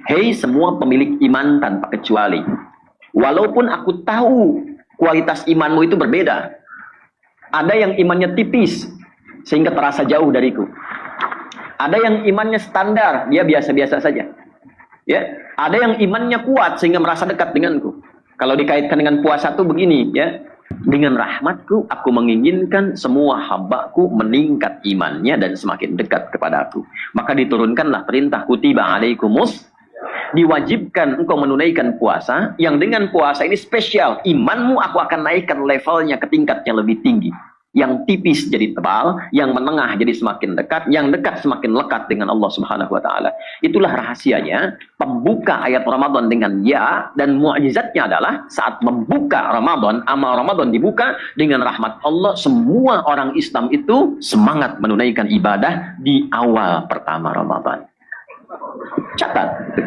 Hei semua pemilik iman tanpa kecuali, walaupun aku tahu kualitas imanmu itu berbeda. Ada yang imannya tipis sehingga terasa jauh dariku. Ada yang imannya standar, dia biasa-biasa saja. Ya, ada yang imannya kuat sehingga merasa dekat denganku. Kalau dikaitkan dengan puasa tuh begini, ya. Dengan rahmatku, aku menginginkan semua hambaku meningkat imannya dan semakin dekat kepada aku. Maka diturunkanlah perintah kutiba alaikumus, diwajibkan engkau menunaikan puasa, yang dengan puasa ini spesial. Imanmu aku akan naikkan levelnya ke tingkat yang lebih tinggi. Yang tipis jadi tebal, yang menengah jadi semakin dekat, yang dekat semakin lekat dengan Allah Subhanahu wa taala. Itulah rahasianya pembuka ayat Ramadan dengan ya, dan mukjizatnya adalah saat membuka Ramadan, amal Ramadan dibuka dengan rahmat Allah, semua orang Islam itu semangat menunaikan ibadah di awal pertama Ramadan. Catat.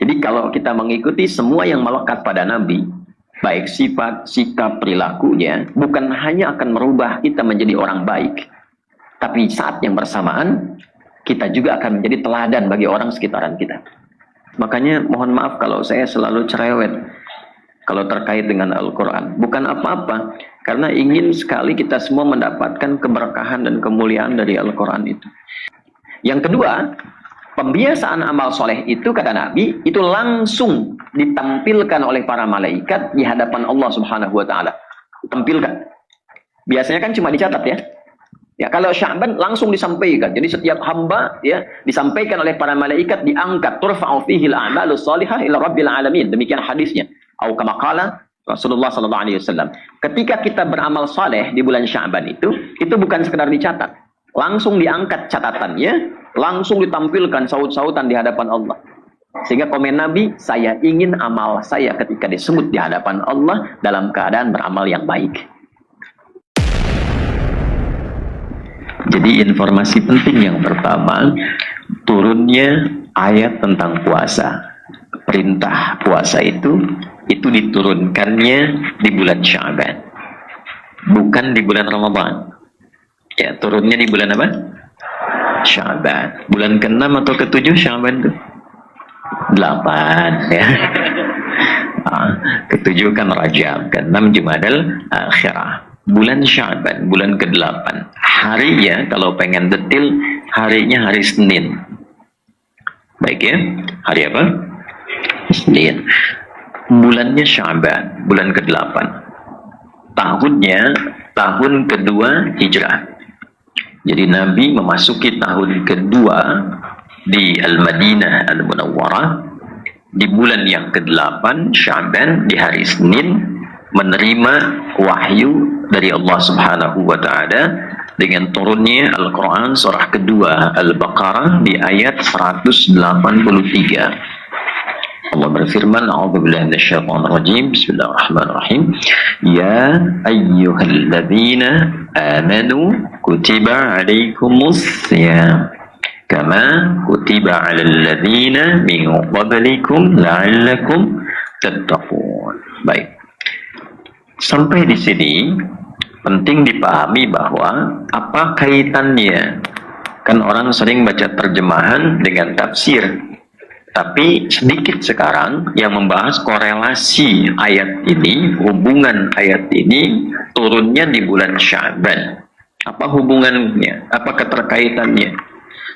Jadi kalau kita mengikuti semua yang melekat pada Nabi, baik sifat, sikap, perilakunya, bukan hanya akan merubah kita menjadi orang baik, tapi saat yang bersamaan, kita juga akan menjadi teladan bagi orang sekitaran kita. Makanya mohon maaf kalau saya selalu cerewet kalau terkait dengan Al-Quran. Bukan apa-apa, karena ingin sekali kita semua mendapatkan keberkahan dan kemuliaan dari Al-Quran itu. Yang kedua, pembiasaan amal soleh itu kata Nabi, itu langsung ditampilkan oleh para malaikat di hadapan Allah Subhanahu wa taala. Tampilkan. Biasanya kan cuma dicatat ya. Ya, kalau Sya'ban langsung disampaikan. Jadi setiap hamba ya disampaikan oleh para malaikat, diangkat, turfa'u fihi al-a'malus shalihah ila rabbil alamin. Demikian hadisnya. Au kama qala Rasulullah sallallahu alaihi wasallam. Ketika kita beramal saleh di bulan Sya'ban itu bukan sekedar dicatat. Langsung diangkat catatannya, langsung ditampilkan saut-sautan di hadapan Allah. Sehingga komen Nabi, saya ingin amal saya ketika disebut di hadapan Allah dalam keadaan beramal yang baik. Jadi informasi penting yang pertama, turunnya ayat tentang puasa. Perintah puasa itu diturunkannya di bulan Sya'ban, bukan di bulan Ramadan. Ya, turunnya di bulan apa? Sya'ban. Bulan ke-6 atau ke-7 Sya'ban itu? 8 ya. Ke-7 kan Rajab, ke-6 Jumadal Akhirah. Bulan Sya'ban, bulan ke-8. Harinya kalau pengen detil, harinya hari Senin. Baik ya. Hari apa? Senin. Bulannya Sya'ban, bulan ke-8. Tahunnya tahun kedua Hijrah. Jadi Nabi memasuki tahun kedua di Al-Madinah Al-Munawwarah di bulan yang ke-8 Sya'ban, di hari Senin, menerima wahyu dari Allah Subhanahu wa taala dengan turunnya Al-Qur'an surah kedua Al-Baqarah di ayat 183. Allah berfirman, a'udzubillahi minasyaitonir rajim, bismillahirrahmanirrahim, ya ayyuhalladzina amanu kutiba alaikumus syiyam kama kutiba alal ladzina min qablikum la'allakum tattaqun. Baik. Sampai di sini penting dipahami bahwa apa kaitannya. Kan orang sering baca terjemahan dengan tafsir. Tapi sedikit sekarang yang membahas korelasi ayat ini, hubungan ayat ini turunnya di bulan Sya'ban. Apa hubungannya? Apa keterkaitannya?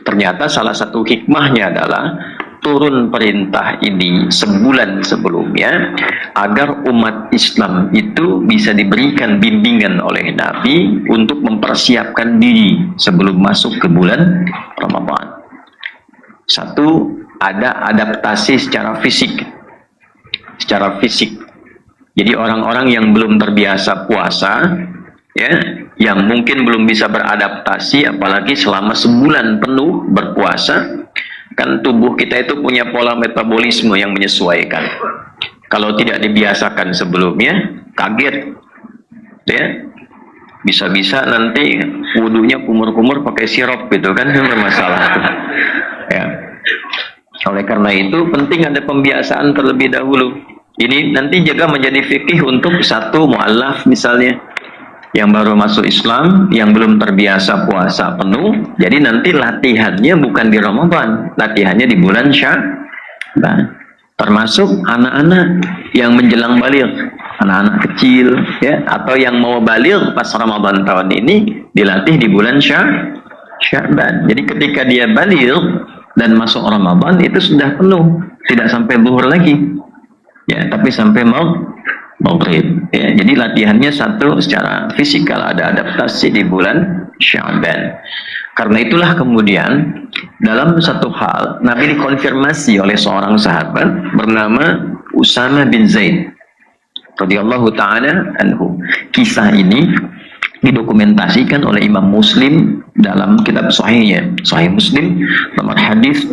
Ternyata salah satu hikmahnya adalah turun perintah ini sebulan sebelumnya agar umat Islam itu bisa diberikan bimbingan oleh Nabi untuk mempersiapkan diri sebelum masuk ke bulan Ramadan. Satu, ada adaptasi secara fisik. Jadi orang-orang yang belum terbiasa puasa, ya, yang mungkin belum bisa beradaptasi, apalagi selama sebulan penuh berpuasa, kan tubuh kita itu punya pola metabolisme yang menyesuaikan. Kalau tidak dibiasakan sebelumnya, kaget, ya, bisa-bisa nanti wudunya kumur-kumur pakai sirup gitu kan, bermasalah. Ya. Oleh karena itu penting ada pembiasaan terlebih dahulu. Ini nanti juga menjadi fikih untuk satu mu'allaf misalnya, yang baru masuk Islam, yang belum terbiasa puasa penuh. Jadi nanti latihannya bukan di Ramadan, latihannya di bulan Sya'ban. Termasuk anak-anak yang menjelang baligh, anak-anak kecil ya, atau yang mau baligh pas Ramadan tahun ini dilatih di bulan Sya'ban. Jadi ketika dia baligh dan masuk Ramadan itu sudah penuh, tidak sampai zuhur lagi. Ya, tapi sampai maghrib. Ya, jadi latihannya satu secara fisikal, ada adaptasi di bulan Sya'ban. Karena itulah kemudian dalam satu hal Nabi dikonfirmasi oleh seorang sahabat bernama Usama bin Zaid radhiyallahu taala anhu. Kisah ini didokumentasikan oleh Imam Muslim dalam kitab Sahihnya, Sahih Muslim nomor hadis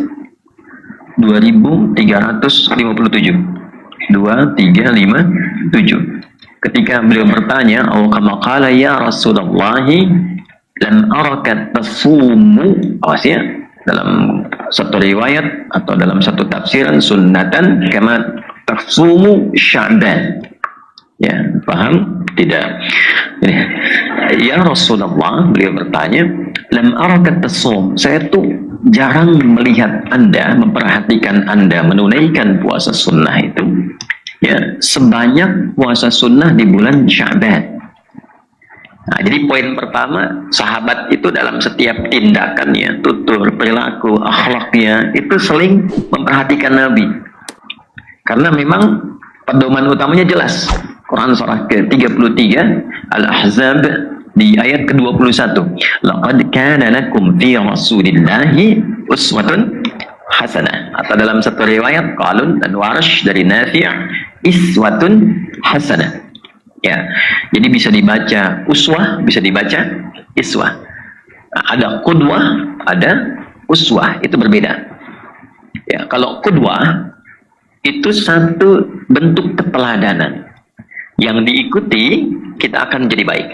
2357. 2357. Ketika beliau bertanya, kama qala ya Rasulullah lam araka tasumu, ya, dalam satu riwayat atau dalam satu tafsiran sunnatan kama tasumu Sya'ban. Ya, paham? Tidak. Ya Rasulullah, beliau bertanya, lam araka tasum, saya tuh jarang melihat Anda, memperhatikan Anda menunaikan puasa sunnah itu ya sebanyak puasa sunnah di bulan Sya'ban. Nah, jadi poin pertama, sahabat itu dalam setiap tindakannya, tutur, perilaku, akhlaknya itu saling memperhatikan Nabi. Karena memang pedoman utamanya jelas. Quran surah ke-33 Al-Ahzab di ayat ke-21. Laqad kana lakum fi Rasulillahi uswatun hasanah. Atau dalam satu riwayat Qalun dan Warsh dari Nafi' iswatun hasanah. Ya. Jadi bisa dibaca uswah, bisa dibaca iswah. Nah, ada qudwah, ada uswah, itu berbeda. Ya, kalau qudwah itu satu bentuk keteladanan yang diikuti kita akan jadi baik.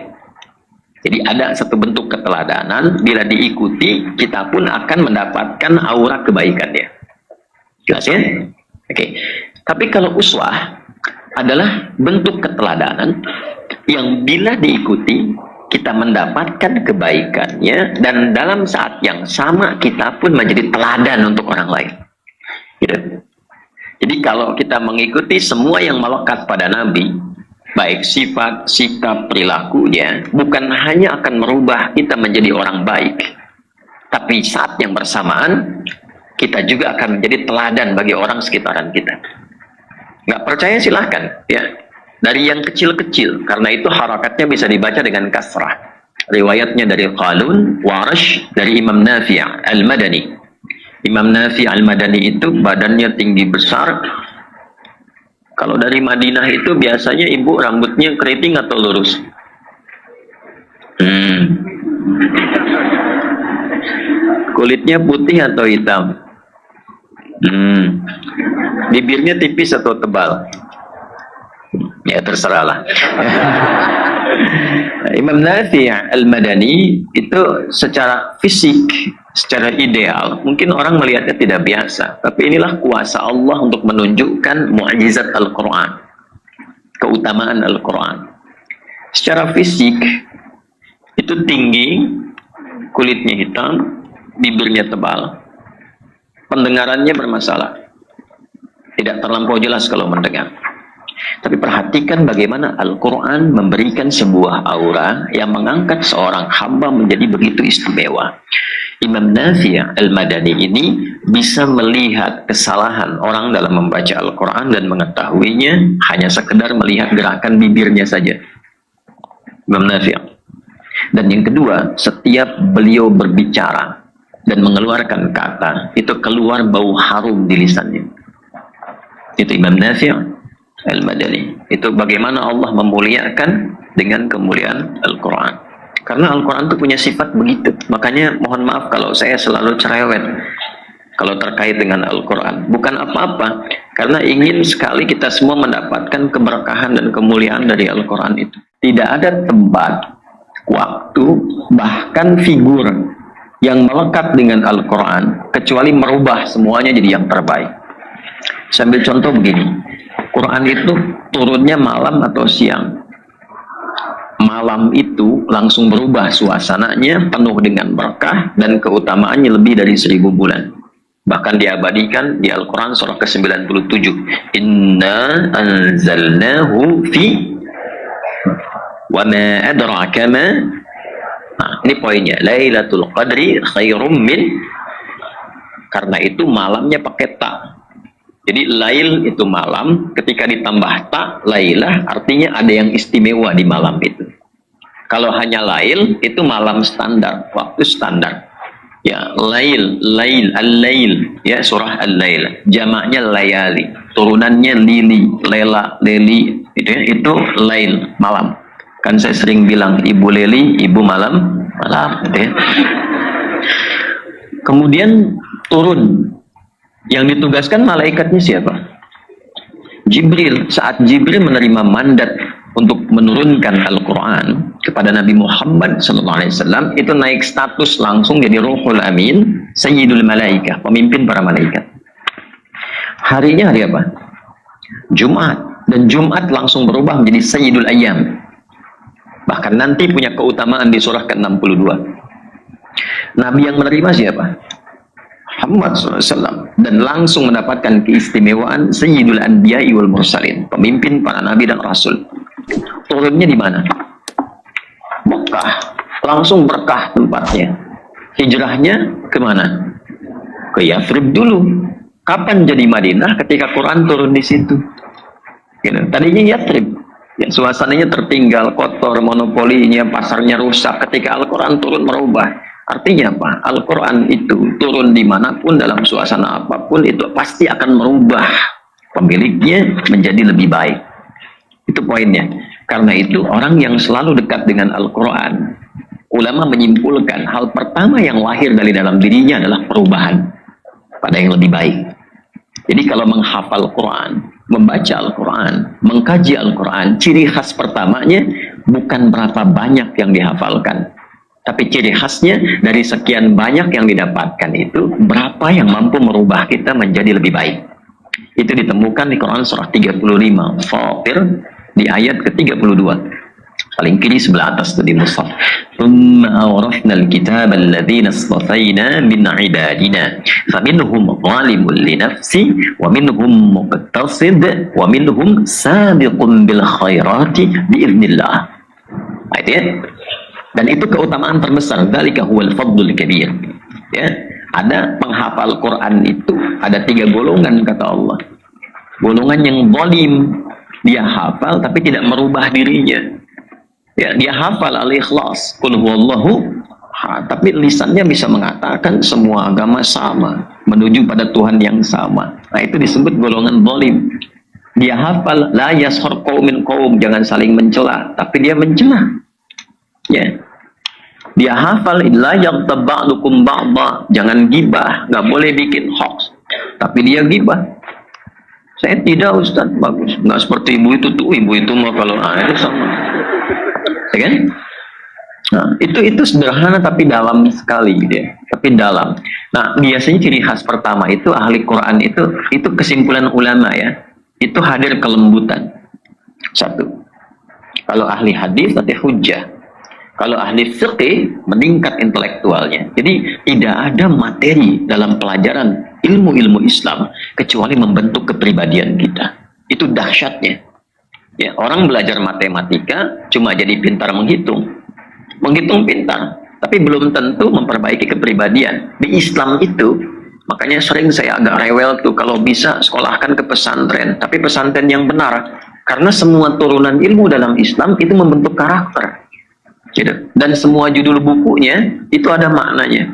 Jadi ada satu bentuk keteladanan, bila diikuti kita pun akan mendapatkan aura kebaikannya. Jelas ya? Oke. Tapi kalau uswah adalah bentuk keteladanan yang bila diikuti kita mendapatkan kebaikannya, dan dalam saat yang sama kita pun menjadi teladan untuk orang lain. Gitu. Jadi kalau kita mengikuti semua yang melekat pada Nabi, baik sifat, sikap, perilakunya, bukan hanya akan merubah kita menjadi orang baik, tapi saat yang bersamaan kita juga akan menjadi teladan bagi orang sekitaran kita. Nggak percaya silahkan ya, dari yang kecil-kecil, karena itu harakatnya bisa dibaca dengan kasrah. Riwayatnya dari Qalun, Warsh, dari Imam Nafi' Al-Madani. Imam Nafi' Al-Madani itu badannya tinggi besar. Kalau dari Madinah itu biasanya ibu rambutnya keriting atau lurus? Kulitnya putih atau hitam? Bibirnya tipis atau tebal? Ya terserahlah. Imam Nafi' Al-Madani itu secara fisik, secara ideal, mungkin orang melihatnya tidak biasa, tapi inilah kuasa Allah untuk menunjukkan mukjizat Al-Quran, keutamaan Al-Quran. Secara fisik itu tinggi, kulitnya hitam, bibirnya tebal, pendengarannya bermasalah, tidak terlampau jelas kalau mendengar. Tapi perhatikan bagaimana Al-Quran memberikan sebuah aura yang mengangkat seorang hamba menjadi begitu istimewa. Imam Nafi' Al-Madani ini bisa melihat kesalahan orang dalam membaca Al-Quran dan mengetahuinya hanya sekedar melihat gerakan bibirnya saja. Imam Nafi'. Dan yang kedua, setiap beliau berbicara dan mengeluarkan kata, itu keluar bau harum di lisannya. Itu Imam Nafi' Al-Madani. Itu bagaimana Allah memuliakan dengan kemuliaan Al-Quran. Karena Al-Quran itu punya sifat begitu. Makanya mohon maaf kalau saya selalu cerewet kalau terkait dengan Al-Quran. Bukan apa-apa, karena ingin sekali kita semua mendapatkan keberkahan dan kemuliaan dari Al-Quran itu. Tidak ada tempat, waktu, bahkan figur yang melekat dengan Al-Quran kecuali merubah semuanya jadi yang terbaik. Sambil contoh begini, Quran itu turunnya malam atau siang? malam itu langsung berubah suasananya, penuh dengan berkah dan keutamaannya lebih dari 1000 bulan. Bahkan diabadikan di Al-Quran surah ke-97. Inna anzalnahu fi wa ma adraka ma. Nah, ini poinnya. Lailatul Qadri khairum min. Karena itu malamnya pakai ta. Jadi lail itu malam, ketika ditambah ta, lailah artinya ada yang istimewa di malam itu. Kalau hanya lail itu malam standar, waktu standar. Ya, lail, al-lail, ya surah al-lail. Jamaknya layali, turunannya lili, lela, leli, itu lail, malam. Kan saya sering bilang ibu leli, ibu malam, gitu ya. Kemudian turun. Yang ditugaskan malaikatnya siapa? Jibril. Saat Jibril menerima mandat untuk menurunkan Al-Quran kepada Nabi Muhammad SAW, itu naik status langsung jadi Ruhul Amin, Sayyidul Malaikah, pemimpin para malaikat. Harinya hari apa? Jumat. Dan Jumat langsung berubah menjadi Sayyidul Ayyam. Bahkan nanti punya keutamaan di surah ke-62. Nabi yang menerima siapa? Muhammad SAW, dan langsung mendapatkan keistimewaan Sayyidul Anbiya'i wal Mursalin, pemimpin para nabi dan rasul. Turunnya di mana? Mekah. Langsung berkah tempatnya. Hijrahnya kemana? Ke Yathrib dulu. Kapan jadi Madinah? Ketika Quran turun di situ. Gitu. Tadinya Yathrib. Ya, suasananya tertinggal, kotor, monopolinya, pasarnya rusak. Ketika Al-Quran turun merubah. Artinya apa? Al-Quran itu turun dimanapun, dalam suasana apapun, itu pasti akan merubah pemiliknya menjadi lebih baik. Itu poinnya. Karena itu orang yang selalu dekat dengan Al-Quran, ulama menyimpulkan hal pertama yang lahir dari dalam dirinya adalah perubahan pada yang lebih baik. Jadi kalau menghafal Quran, membaca Al-Quran, mengkaji Al-Quran, ciri khas pertamanya bukan berapa banyak yang dihafalkan, tapi ciri khasnya dari sekian banyak yang didapatkan itu, berapa yang mampu merubah kita menjadi lebih baik. Itu ditemukan di Quran surah 35, Fatir, di ayat ke-32. Paling kiri sebelah atas itu di mushaf. ثُمَّ أَوْرَثْنَا الْكِتَابَ الَّذِينَ اصْطَفَيْنَا مِنْ عِبَادِنَا فَمِنْهُمْ ظَالِمٌ لِنَفْسِهِ وَمِنْهُمْ مُقْتَصِدٌ وَمِنْهُمْ سَابِقٌ بِالْخَيْرَاتِ بِإِذْنِ اللَّهِ. Itu ya. Dan itu keutamaan terbesar. Dzalika huwal fadlul kabir. Ya, ada penghafal Quran itu ada 3 golongan kata Allah. Golongan yang zalim, dia hafal tapi tidak merubah dirinya. Ya, dia hafal al-ikhlas, qul huwallahu, tapi lisannya bisa mengatakan semua agama sama, menuju pada Tuhan yang sama. Nah, itu disebut golongan zalim. Dia hafal la yashar qaumin qaum, jangan saling mencela, tapi dia mencela. Ya, dia hafal la yaghtab ba'dukum ba'dha, jangan gibah, nggak boleh bikin hoax, tapi dia gibah. Saya tidak, Ustaz, bagus, nggak seperti ibu itu tuh, ibu itu mah kalau itu sama, ya kan? Nah, itu sederhana tapi dalam sekali gitu ya, tapi dalam. Nah, biasanya ciri khas pertama itu ahli Quran itu kesimpulan ulama ya, itu hadir kelembutan. Satu, kalau ahli hadis nanti hujjah. Kalau ahli fiqih meningkat intelektualnya. Jadi tidak ada materi dalam pelajaran ilmu-ilmu Islam kecuali membentuk kepribadian kita. Itu dahsyatnya. Ya, orang belajar matematika cuma jadi pintar menghitung. Menghitung pintar, tapi belum tentu memperbaiki kepribadian. Di Islam itu, makanya sering saya agak rewel tuh kalau bisa sekolahkan ke pesantren, tapi pesantren yang benar. Karena semua turunan ilmu dalam Islam itu membentuk karakter. Gitu. Dan semua judul bukunya itu ada maknanya.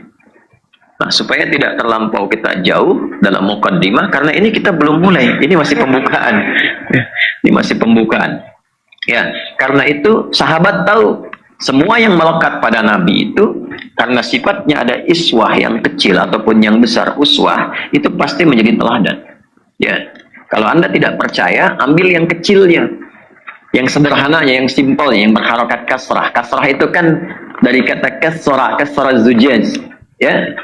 Nah, supaya tidak terlampau kita jauh dalam muqaddimah, karena ini kita belum mulai, ini masih pembukaan. Ini masih pembukaan. Ya, karena itu sahabat tahu semua yang melekat pada Nabi itu karena sifatnya ada iswah yang kecil ataupun yang besar, uswah itu pasti menjadi teladan. Ya, kalau Anda tidak percaya, ambil yang kecilnya. Yang sederhananya, yang simpelnya, yang berharokat kasrah. Kasrah itu kan dari kata kasrah zujaj. Ya,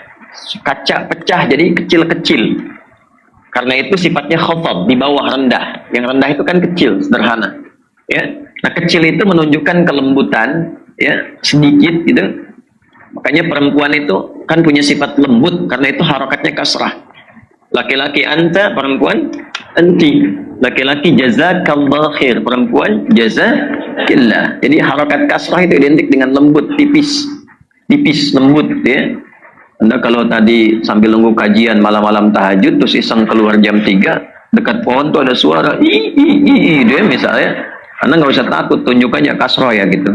kaca pecah jadi kecil-kecil. Karena itu sifatnya khafad, di bawah rendah. Yang rendah itu kan kecil, sederhana. Ya, Nah, kecil itu menunjukkan kelembutan, ya, sedikit gitu. Makanya perempuan itu kan punya sifat lembut karena itu harokatnya kasrah. Laki-laki anta, perempuan anti. Laki-laki jazakallah khair, perempuan jazakillah. Jadi harokat kasrah itu identik dengan lembut, tipis. Tipis, lembut, ya. Anda kalau tadi sambil nunggu kajian malam-malam tahajud terus iseng keluar jam 3 dekat pohon tuh ada suara dia misalnya, Anda nggak usah takut, tunjuk aja kasroh ya gitu.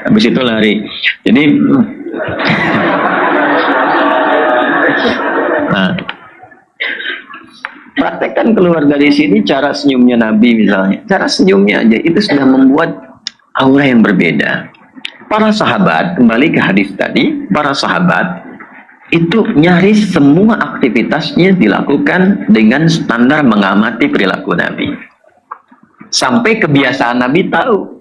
Habis itu lari. Jadi nah, praktekkan keluar dari sini cara senyumnya Nabi misalnya. Cara senyumnya aja itu sudah membuat aura yang berbeda. Para sahabat, kembali ke hadis tadi, para sahabat itu nyaris semua aktivitasnya dilakukan dengan standar mengamati perilaku Nabi. Sampai kebiasaan Nabi tahu.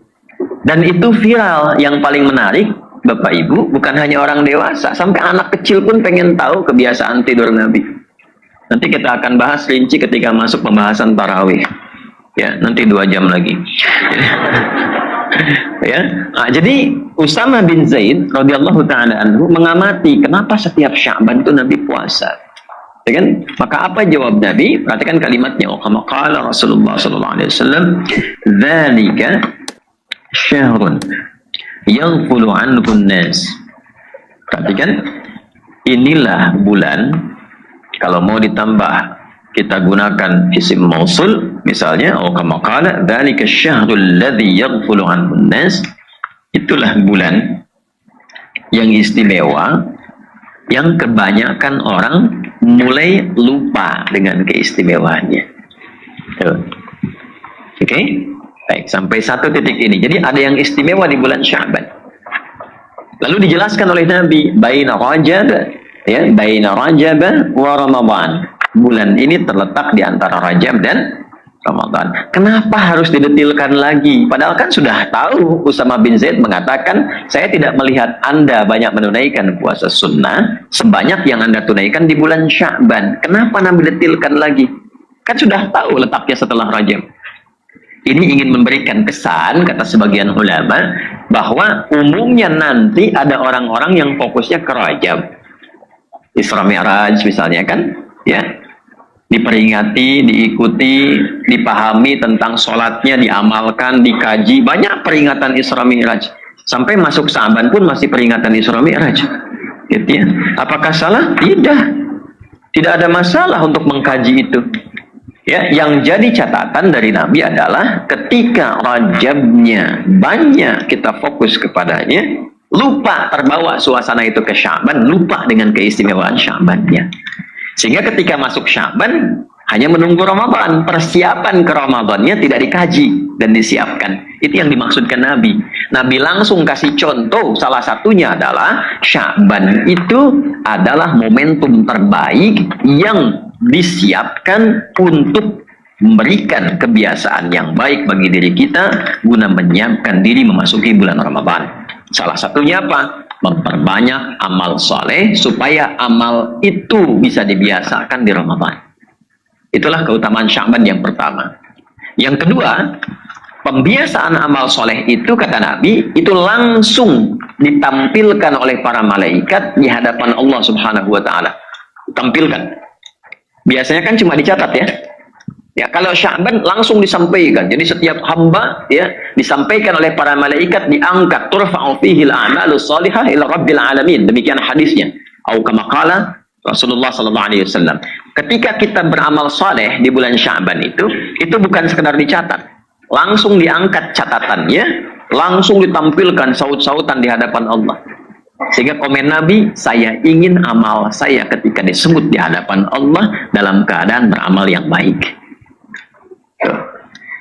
Dan itu viral. Yang paling menarik, Bapak Ibu, bukan hanya orang dewasa, sampai anak kecil pun pengen tahu kebiasaan tidur Nabi. Nanti kita akan bahas rinci ketika masuk pembahasan tarawih. Ya, nanti 2 jam lagi. Ya, nah, jadi Usama bin Zaid radhiyallahu taala anhu mengamati kenapa setiap Sya'ban itu Nabi puasa. Ya kan? Maka apa jawab Nabi? Perhatikan kalimatnya. Kama qala Rasulullah sallallahu alaihi wasallam, "Dzalika syahrun yaghfulu anhu an-nas." Perhatikan, inilah bulan, kalau mau ditambah kita gunakan isim mausul misalnya, kama qala dzalika syahrul ladzi yaghfulu anhu an-nas. Itulah bulan yang istimewa yang kebanyakan orang mulai lupa dengan keistimewaannya. Oke? Baik, sampai satu titik ini. Jadi ada yang istimewa di bulan Sya'ban. Lalu dijelaskan oleh Nabi, baina Rajab, ya, baina Rajab wa Ramadan. Bulan ini terletak di antara Rajab dan Ramadan. Kenapa harus didetilkan lagi? Padahal kan sudah tahu, Usama bin Zaid mengatakan, saya tidak melihat Anda banyak menunaikan puasa sunnah sebanyak yang Anda tunaikan di bulan Sya'ban. Kenapa Nabi detilkan lagi? Kan sudah tahu letaknya setelah Rajab. Ini ingin memberikan kesan, kata sebagian ulama, bahwa umumnya nanti ada orang-orang yang fokusnya ke Rajab. Isra Mi'raj misalnya kan, ya, diperingati, diikuti, dipahami tentang sholatnya, diamalkan, dikaji. Banyak peringatan Isra Mi'raj. Sampai masuk Sya'ban pun masih peringatan Isra Mi'raj. Gitu ya. Apakah salah? Tidak. Tidak ada masalah untuk mengkaji itu. Ya, yang jadi catatan dari Nabi adalah ketika Rajabnya banyak kita fokus kepadanya, lupa terbawa suasana itu ke Sya'ban, lupa dengan keistimewaan Sya'bannya. Sehingga ketika masuk Sya'ban hanya menunggu Ramadan, persiapan ke Ramadannya tidak dikaji dan disiapkan. Itu yang dimaksudkan Nabi. Nabi langsung kasih contoh, salah satunya adalah Sya'ban itu adalah momentum terbaik yang disiapkan untuk memberikan kebiasaan yang baik bagi diri kita guna menyiapkan diri memasuki bulan Ramadan. Salah satunya apa? Memperbanyak amal soleh supaya amal itu bisa dibiasakan di Ramadan. Itulah keutamaan Sya'ban yang pertama. Yang kedua, pembiasaan amal soleh itu, kata Nabi, itu langsung ditampilkan oleh para malaikat di hadapan Allah Subhanahu wa Ta'ala. Tampilkan. Biasanya kan cuma dicatat ya. Ya, kalau Sya'ban langsung disampaikan. Jadi setiap hamba ya disampaikan oleh para malaikat, diangkat, turfa'u fihi al-a'malus shalihah ila rabbil alamin. Demikian hadisnya. Au kama qala Rasulullah sallallahu alaihi wasallam. Ketika kita beramal saleh di bulan Sya'ban itu bukan sekedar dicatat. Langsung diangkat catatannya, langsung ditampilkan saut-sautan di hadapan Allah. Sehingga komen Nabi, saya ingin amal saya ketika disebut di hadapan Allah dalam keadaan beramal yang baik.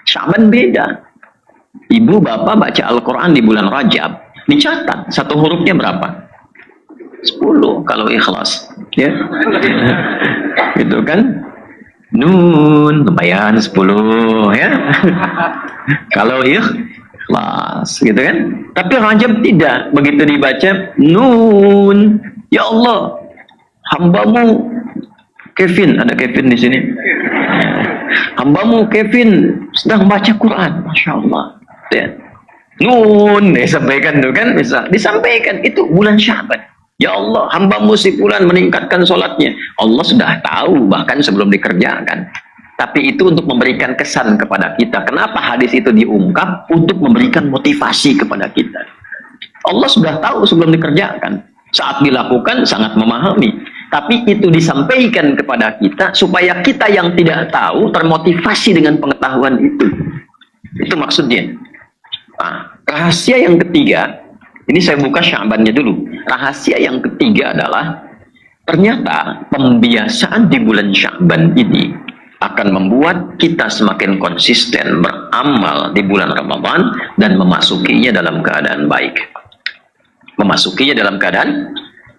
Sya'ban beda. Ibu bapak baca Al-Quran di bulan Rajab, dicatat satu hurufnya berapa? 10 kalau ikhlas. Ya. Gitu kan? Nun, lumayan 10 ya. Kalau ikhlas, gitu kan? Tapi Rajab tidak. Begitu dibaca Nun, ya Allah, hambamu Kevin, ada Kevin di sini. Hambamu Kevin sedang baca Quran, Masya Allah. Ya. Nun, sampaikan tuh kan, bisa disampaikan itu bulan Sya'ban. Ya Allah, hamba-Mu si fulan meningkatkan sholatnya. Allah sudah tahu bahkan sebelum dikerjakan. Tapi itu untuk memberikan kesan kepada kita. Kenapa hadis itu diungkap? Untuk memberikan motivasi kepada kita. Allah sudah tahu sebelum dikerjakan. Saat dilakukan sangat memahami. Tapi itu disampaikan kepada kita supaya kita yang tidak tahu termotivasi dengan pengetahuan itu. Itu maksudnya. Nah, rahasia yang ketiga, ini saya buka Sya'bannya dulu. Rahasia yang ketiga adalah ternyata pembiasaan di bulan Sya'ban ini akan membuat kita semakin konsisten beramal di bulan Ramadan dan memasukinya dalam keadaan baik. Memasukinya dalam keadaan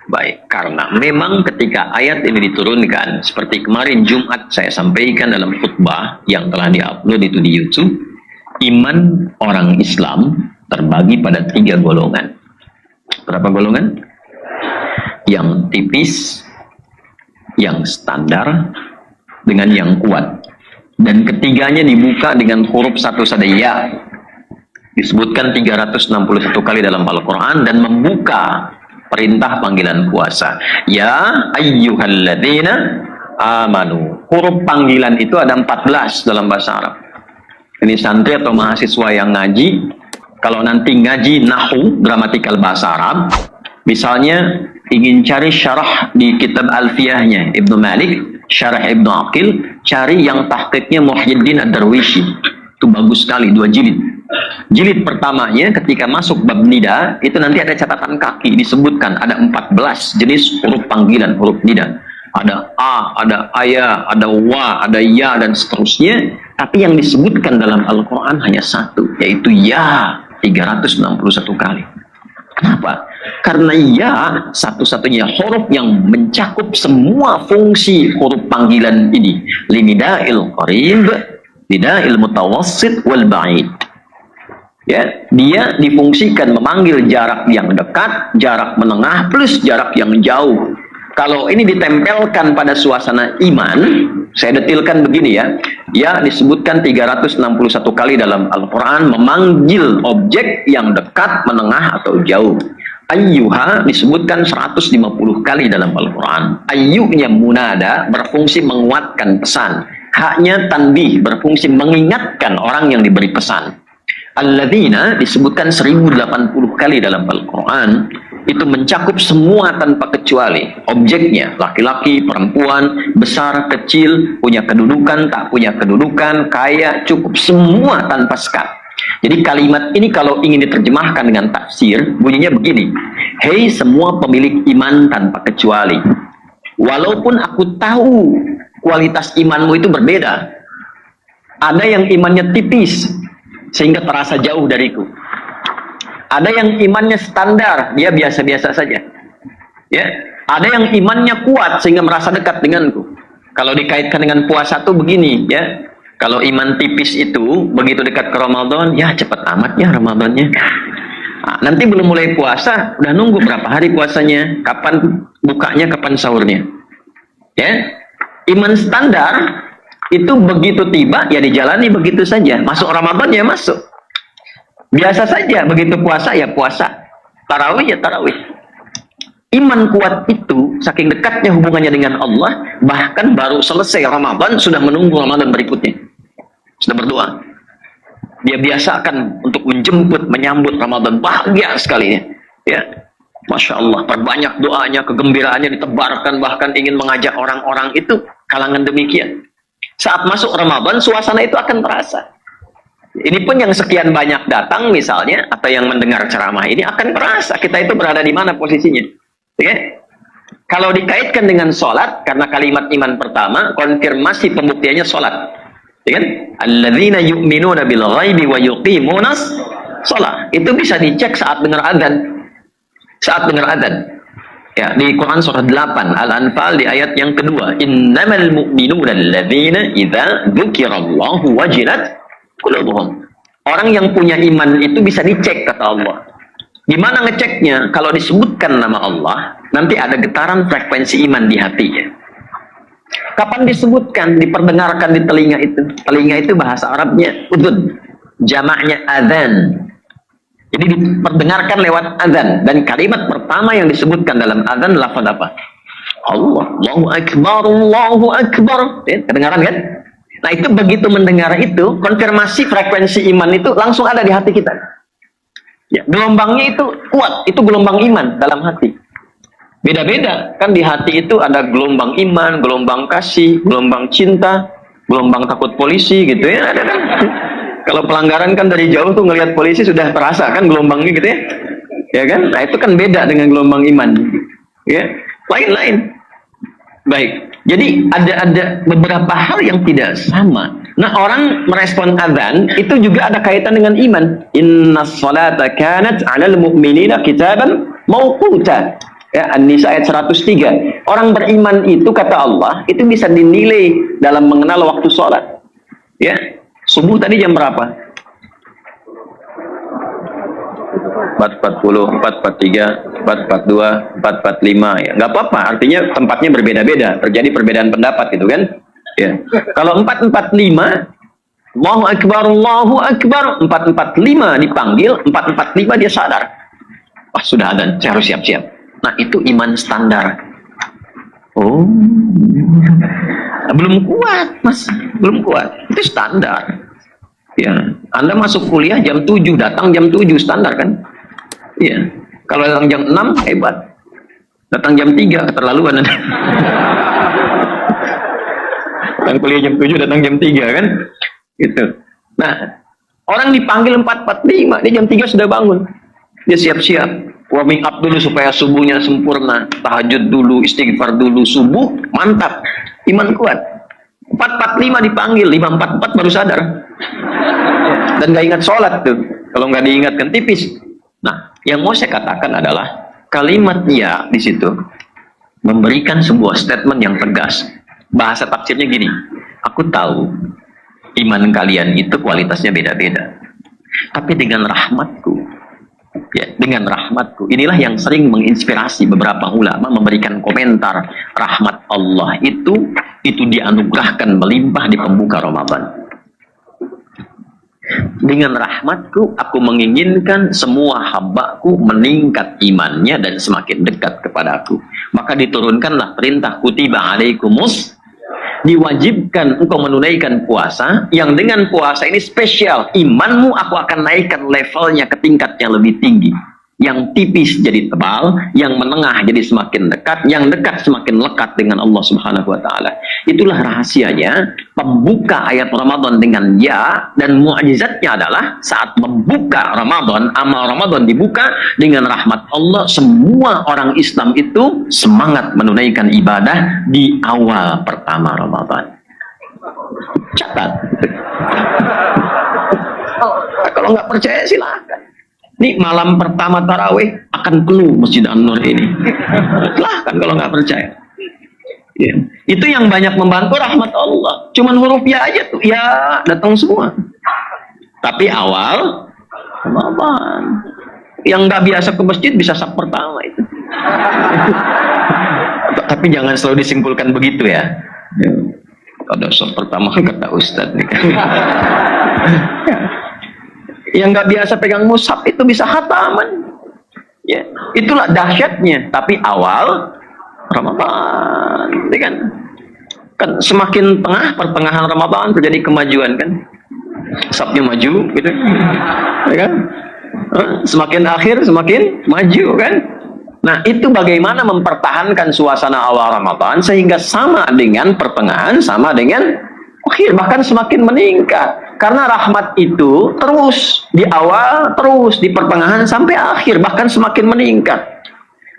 baik. Karena memang ketika ayat ini diturunkan, seperti kemarin Jumat saya sampaikan dalam khutbah yang telah diupload itu di YouTube, iman orang Islam terbagi pada 3 golongan. Berapa golongan? Yang tipis, yang standar, dengan yang kuat. Dan ketiganya dibuka dengan huruf satu saja, ya. Disebutkan 361 kali dalam Al-Quran dan membuka perintah panggilan puasa. Ya ayyuhalladzina amanu. Huruf panggilan itu ada 14 dalam bahasa Arab. Ini santri atau mahasiswa yang ngaji, kalau nanti ngaji nahu, gramatikal bahasa Arab, misalnya ingin cari syarah di kitab Alfiyahnya Ibnu Malik, syarah Ibnu Aqil, cari yang tahqiqnya Muhyiddin Ad-Darwishi. Itu bagus sekali, 2 jilid. Jilid pertamanya ketika masuk bab nida, itu nanti ada catatan kaki, disebutkan ada 14 jenis huruf panggilan, huruf nida. Ada a, ada aya, ada wa, ada ya, dan seterusnya. Tapi yang disebutkan dalam Al-Quran hanya satu, yaitu ya, 361 kali. Kenapa? Karena ya satu-satunya huruf yang mencakup semua fungsi huruf panggilan ini. Linida'il qarib, nida'il mutawassit, wal ba'id. Ya, dia difungsikan memanggil jarak yang dekat, jarak menengah, plus jarak yang jauh. Kalau ini ditempelkan pada suasana iman, saya detilkan begini ya. Ya, disebutkan 361 kali dalam Al-Quran memanggil objek yang dekat, menengah, atau jauh. Ayyuha disebutkan 150 kali dalam Al-Quran. Ayyuhnya munada berfungsi menguatkan pesan. Haknya tanbih berfungsi mengingatkan orang yang diberi pesan. Alladzina disebutkan 1080 kali dalam Al-Quran. Itu mencakup semua tanpa kecuali. Objeknya, laki-laki, perempuan, besar, kecil, punya kedudukan, tak punya kedudukan, kaya, cukup, semua tanpa sekat. Jadi kalimat ini kalau ingin diterjemahkan dengan tafsir, bunyinya begini. Hei semua pemilik iman tanpa kecuali. Walaupun aku tahu kualitas imanmu itu berbeda. Ada yang imannya tipis, sehingga terasa jauh dariku. Ada yang imannya standar, dia biasa-biasa saja. Ya, ada yang imannya kuat sehingga merasa dekat denganku. Kalau dikaitkan dengan puasa tuh begini, ya. Kalau iman tipis itu begitu dekat ke Ramadan, ya cepat amat ya Ramadannya. Nah, nanti belum mulai puasa, udah nunggu berapa hari puasanya, kapan bukanya, kapan sahurnya. Ya, iman standar itu begitu tiba ya dijalani begitu saja. Masuk Ramadan ya masuk. Biasa saja, begitu puasa ya puasa, tarawih ya tarawih. Iman kuat itu saking dekatnya hubungannya dengan Allah, bahkan baru selesai Ramadan sudah menunggu Ramadan berikutnya, sudah berdoa. Dia biasakan untuk menjemput, menyambut Ramadan, bahagia sekali ya. Masya Allah, perbanyak doanya, kegembiraannya ditebarkan, bahkan ingin mengajak orang-orang itu kalangan demikian. Saat masuk Ramadan, suasana itu akan terasa. Ini pun yang sekian banyak datang misalnya, atau yang mendengar ceramah ini akan terasa kita itu berada di mana posisinya. Ya? Kalau dikaitkan dengan sholat, karena kalimat iman pertama, konfirmasi pembuktiannya sholat. Ya kan? Alladzina yu'minuna bil ghaibi wa yuqimunas sholat. Itu bisa dicek saat dengar adzan. Saat dengar adzan. Ya, di Quran surah 8 Al-Anfal di ayat yang kedua, innamal mu'minuna alladzina idza dzukirallahu wajilat qulubuhum. Orang yang punya iman itu bisa dicek kata Allah. Gimana ngeceknya? Kalau disebutkan nama Allah, nanti ada getaran frekuensi iman di hatinya. Kapan disebutkan, diperdengarkan di telinga itu? Telinga itu bahasa Arabnya udhun, jamaknya adzan. Jadi diperdengarkan lewat adzan. Dan kalimat pertama yang disebutkan dalam adzan lafaz apa? Allah, Allahu Akbar, Allahu Akbar. Ya, kedengaran kan? Nah itu begitu mendengar itu, konfirmasi frekuensi iman itu langsung ada di hati kita. Ya, gelombangnya itu kuat, itu gelombang iman dalam hati. Beda-beda, kan di hati itu ada gelombang iman, gelombang kasih, gelombang cinta, gelombang takut polisi gitu ya. Ada kan? Kalau pelanggaran kan dari jauh tuh ngelihat polisi sudah terasa kan gelombangnya gitu ya. Ya kan? Nah itu kan beda dengan gelombang iman. Ya, lain-lain. Baik. Jadi ada beberapa hal yang tidak sama. Nah, orang merespon adzan itu juga ada kaitan dengan iman. Innas salata kanat 'alal mu'minina kitaban mauquta. Ya, An-Nisa ayat 103. Orang beriman itu kata Allah, itu bisa dinilai dalam mengenal waktu sholat. Ya. Subuh tadi jam berapa? 4.40, 4.43, 4.42, 4.45 ya. Nggak apa-apa, artinya tempatnya berbeda-beda, terjadi perbedaan pendapat gitu kan. Ya. Kalau 4.45 Allahu Akbar, Allahu Akbar, 4.45 dipanggil, 4.45 dia sadar. Wah, sudah adzan, saya harus siap-siap. Nah, itu iman standar. Oh, belum kuat, Mas. Belum kuat. Itu standar. Ya, Anda masuk kuliah jam 7, datang jam 7, standar kan? Iya. Kalau datang jam 6, hebat. Datang jam 3, keterlaluan. Datang kuliah jam 7, datang jam 3 kan? Gitu. Nah, orang dipanggil 4.45, dia jam 3 sudah bangun. Dia siap-siap. Warming up dulu supaya subuhnya sempurna. Tahajud dulu, istighfar dulu, subuh, mantap. Iman kuat. 4.45 dipanggil, 5.44 baru sadar. Dan gak ingat sholat tuh. Kalau nggak diingatkan tipis. Nah, yang mau saya katakan adalah kalimat ya di situ memberikan sebuah statement yang tegas. Bahasa tafsirnya gini, aku tahu iman kalian itu kualitasnya beda-beda. Tapi dengan rahmatku, ya, dengan rahmatku, inilah yang sering menginspirasi beberapa ulama memberikan komentar. Rahmat Allah itu dianugerahkan melimpah di pembuka Ramadan. Dengan rahmatku, aku menginginkan semua hambaku meningkat imannya dan semakin dekat kepadaku. Maka diturunkanlah perintah kutiba alaikumus, diwajibkan engkau menunaikan puasa, yang dengan puasa ini spesial. Imanmu aku akan naikkan levelnya ke tingkat yang lebih tinggi. Yang tipis jadi tebal, yang menengah jadi semakin dekat, yang dekat semakin lekat dengan Allah Subhanahu wa taala. Itulah rahasianya pembuka ayat Ramadan dengan ya, dan mukjizatnya adalah saat membuka Ramadan, amal Ramadan dibuka dengan rahmat Allah, semua orang Islam itu semangat menunaikan ibadah di awal pertama Ramadan. Catat. Nah, kalau nggak percaya silakan. Ini malam pertama tarawih akan penuh Masjid An-Nur ini. Silahkan kalau nggak percaya. Ya. Itu yang banyak membantu rahmat Allah. Cuman huruf ya aja tuh, ya datang semua. Tapi awal Ramadan, yang nggak biasa ke masjid bisa sak pertama itu. Tapi jangan selalu disimpulkan begitu ya. Ada sak pertama kata Ustadz nih kan. Yang nggak biasa pegang mushaf itu bisa khataman. Ya, itulah dahsyatnya. Tapi awal Ramadan, kan semakin tengah pertengahan Ramadan terjadi kemajuan kan, mushafnya maju, gitu, ya kan? Semakin akhir semakin maju kan. Nah itu bagaimana mempertahankan suasana awal Ramadan sehingga sama dengan pertengahan, sama dengan akhir, bahkan semakin meningkat. Karena rahmat itu terus di awal, terus di pertengahan sampai akhir, bahkan semakin meningkat.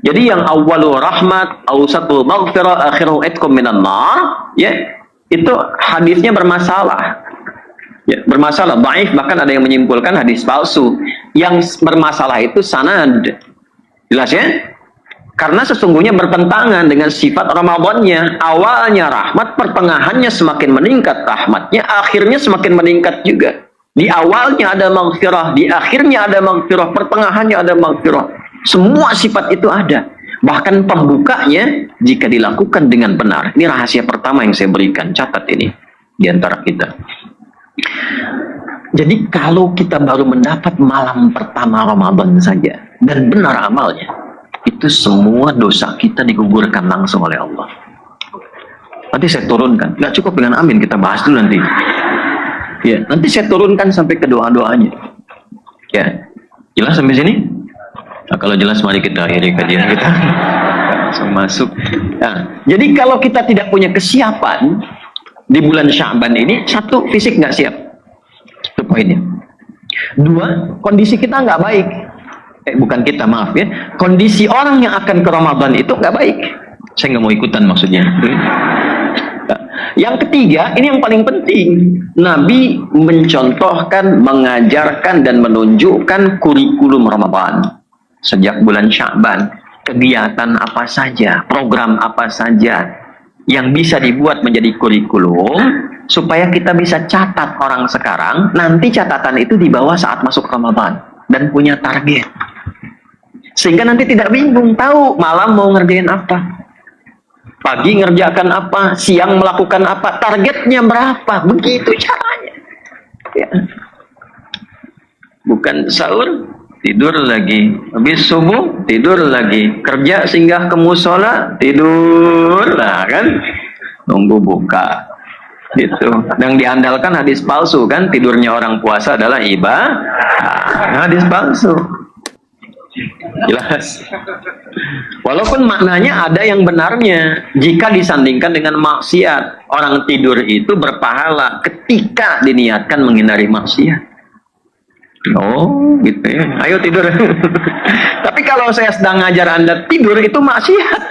Jadi yang awalu rahmat, awsatul maghfirah, akhiru itqum minan nar, ya, itu hadisnya bermasalah. Ya, bermasalah, dhaif, bahkan ada yang menyimpulkan hadis palsu. Yang bermasalah itu sanad. Jelas ya? Karena sesungguhnya bertentangan dengan sifat Ramadannya. Awalnya rahmat, pertengahannya semakin meningkat rahmatnya, akhirnya semakin meningkat juga. Di awalnya ada maghfirah, di akhirnya ada maghfirah, pertengahannya ada maghfirah. Semua sifat itu ada. Bahkan pembukanya jika dilakukan dengan benar. Ini rahasia pertama yang saya berikan. Catat ini di antara kita. Jadi kalau kita baru mendapat malam pertama Ramadan saja dan benar amalnya, itu semua dosa kita digugurkan langsung oleh Allah. Nanti saya turunkan. Nggak cukup dengan amin, kita bahas dulu nanti. Ya, nanti saya turunkan sampai ke doa-doanya. Ya, jelas sampai sini? Nah, kalau jelas mari kita akhiri kajian kita. Langsung masuk. Nah, jadi kalau kita tidak punya kesiapan di bulan Sya'ban ini, satu, fisik nggak siap. Itu poinnya. Dua, kondisi kita nggak baik. Bukan kita, maaf ya. Kondisi orang yang akan ke Ramadan itu nggak baik. Saya nggak mau ikutan maksudnya. Yang ketiga, ini yang paling penting. Nabi mencontohkan, mengajarkan, dan menunjukkan kurikulum Ramadan. Sejak bulan Sya'ban, kegiatan apa saja, program apa saja yang bisa dibuat menjadi kurikulum, supaya kita bisa catat orang sekarang, nanti catatan itu dibawa saat masuk Ramadan, dan punya target. Sehingga nanti tidak bingung, tahu malam mau ngerjain apa, pagi ngerjakan apa, siang melakukan apa, targetnya berapa, begitu caranya. Ya. Bukan sahur, tidur lagi, habis subuh tidur lagi, kerja singgah ke musola, tidur lah kan, nunggu buka gitu. Yang diandalkan hadis palsu kan, tidurnya orang puasa adalah ibadah. Hadis palsu. Jelas. Walaupun maknanya ada yang benarnya jika disandingkan dengan maksiat. Orang tidur itu berpahala ketika diniatkan menghindari maksiat. Oh, gitu ya. Ayo tidur. Tapi kalau saya sedang ngajar Anda tidur, itu maksiat.